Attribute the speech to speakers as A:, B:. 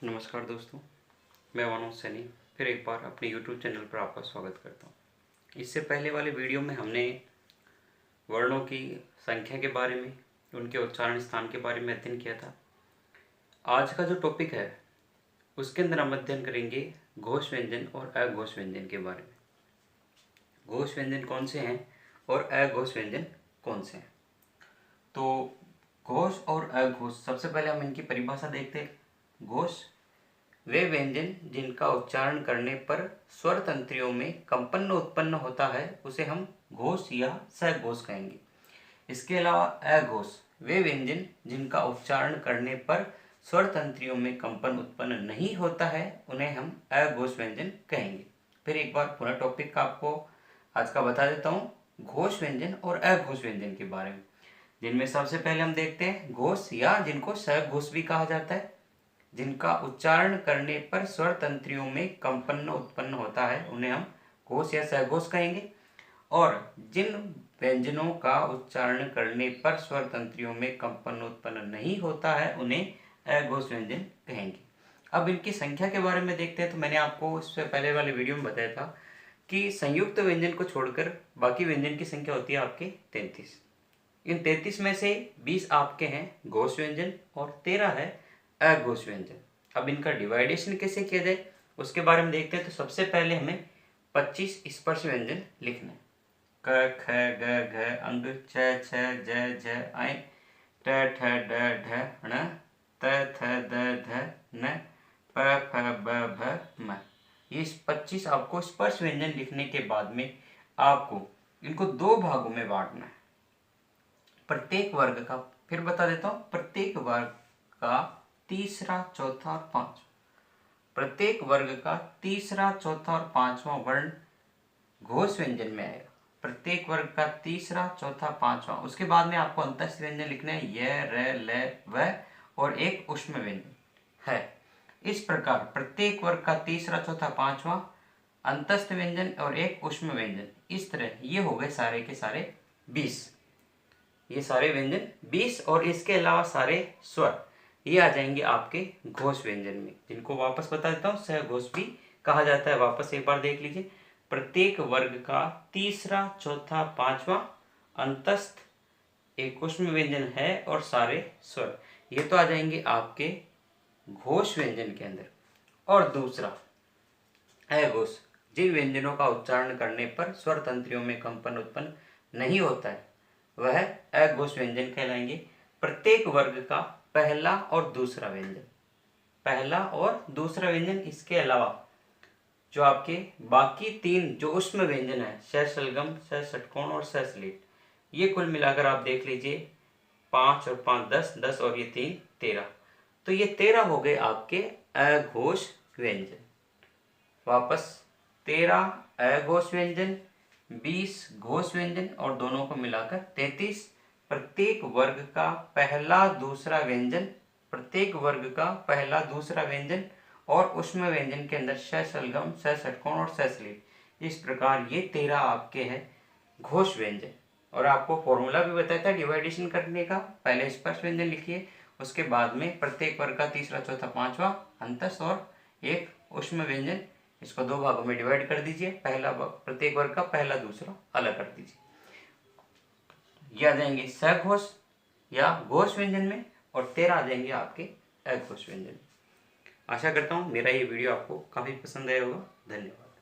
A: नमस्कार दोस्तों, मैं मनोज सैनी फिर एक बार अपने YouTube चैनल पर आपका स्वागत करता हूँ। इससे पहले वाले वीडियो में हमने वर्णों की संख्या के बारे में, उनके उच्चारण स्थान के बारे में अध्ययन किया था। आज का जो टॉपिक है उसके अंदर हम अध्ययन करेंगे घोष व्यंजन और अघोष व्यंजन के बारे में। घोष व्यंजन कौन से हैं और अघोष व्यंजन कौन से हैं। तो घोष और अघोष, सबसे पहले हम इनकी परिभाषा देखते हैं। घोष वे व्यंजन जिनका उच्चारण करने पर स्वर तंत्रियों में कंपन उत्पन्न होता है उसे हम घोष या सघोष कहेंगे। इसके अलावा अघोष वे व्यंजन जिनका उच्चारण करने पर स्वर तंत्रियों में कंपन उत्पन्न नहीं होता है उन्हें हम अघोष व्यंजन कहेंगे। फिर एक बार पुनः टॉपिक का आपको आज का बता देता हूँ, घोष व्यंजन और अघोष व्यंजन के बारे में, जिनमें सबसे पहले हम देखते हैं घोष या जिनको सघोष भी कहा जाता है, जिनका उच्चारण करने पर स्वर तंत्रियों में कंपन उत्पन्न होता है उन्हें हम घोष या सघोष कहेंगे। और जिन व्यंजनों का उच्चारण करने पर स्वर तंत्रियों में कंपन उत्पन्न नहीं होता है उन्हें अघोष व्यंजन कहेंगे। अब इनकी संख्या के बारे में देखते हैं। तो मैंने आपको इससे पहले वाले वीडियो में बताया था कि संयुक्त व्यंजन को छोड़कर बाकी व्यंजन की संख्या होती है आपके 33। इन 33 में से 20 आपके हैं घोष व्यंजन और 13 है अघोष व्यंजन। अब इनका डिवाइडेशन कैसे किया जाए उसके बारे में देखते हैं। तो सबसे पहले हमें 25 स्पर्श व्यंजन लिखना है। क ख ग घ अंग छ छ ज झ ऐ ट ठ ड ढ ण त थ द ध न प फ ब भ म। ये 25 आपको स्पर्श व्यंजन लिखने के बाद में आपको इनको दो भागों में बांटना है। प्रत्येक वर्ग का, फिर बता देता हूँ, प्रत्येक वर्ग का तीसरा, चौथा और पांचवा, प्रत्येक वर्ग का तीसरा, चौथा और पांचवा वर्ण घोष व्यंजन में आएगा। प्रत्येक वर्ग का तीसरा, चौथा, पांचवा। उसके बाद में आपको अंतस्थ व्यंजन लिखना है, य, र, ल, व और एक ऊष्म व्यंजन है। इस प्रकार प्रत्येक वर्ग का तीसरा, चौथा, पांचवा, अंतस्थ व्यंजन और एक ऊष्म व्यंजन, इस तरह ये हो गए सारे के सारे 20। ये सारे व्यंजन 20 और इसके अलावा सारे स्वर ये आ जाएंगे आपके घोष व्यंजन में, जिनको वापस बता देता हूँ सघोष भी कहा जाता है। वापस एक बार देख लीजिए। प्रत्येक वर्ग का तीसरा, चौथा, पांचवा, अंतस्थ, एक ऊष्म व्यंजन है और सारे स्वर, ये तो आ जाएंगे आपके घोष व्यंजन के अंदर। और दूसरा अघोष, जिन व्यंजनों का उच्चारण करने पर स्वर तंत्रियों में कंपन उत्पन्न नहीं होता है वह अघोष व्यंजन कहलाएंगे। प्रत्येक वर्ग का पहला और दूसरा व्यंजन, पहला और दूसरा व्यंजन, इसके अलावा जो आपके बाकी तीन जो ऊष्म व्यंजन है, श शलगम, श षटकोण और श स्लीट, ये कुल मिलाकर आप देख लीजिए 5 और 5 10, 10 और ये 3 13। तो ये 13 हो गए आपके अघोष व्यंजन। वापस 13 अघोष व्यंजन, 20 घोष व्यंजन और दोनों को मिलाकर 33। प्रत्येक वर्ग का पहला, दूसरा व्यंजन, प्रत्येक वर्ग का पहला, दूसरा व्यंजन और ऊष्म व्यंजन के अंदर श शलगम, श षटकोण और श स्लीट। इस प्रकार ये 13 आपके हैं घोष व्यंजन। और आपको फॉर्मूला भी बताया था डिवाइडेशन करने का। पहले स्पर्श व्यंजन लिखिए, उसके बाद में प्रत्येक वर्ग का तीसरा, चौथा, पांचवा, अंतस्थ और एक ऊष्म व्यंजन, इसको दो भागों में डिवाइड कर दीजिए। पहला प्रत्येक वर्ग का पहला, दूसरा अलग कर दीजिए। ये आ जाएंगे सघोष या घोष व्यंजन में और 13 आ जाएंगे आपके अघोष व्यंजन में। आशा करता हूँ मेरा ये वीडियो आपको काफी पसंद आया होगा। धन्यवाद।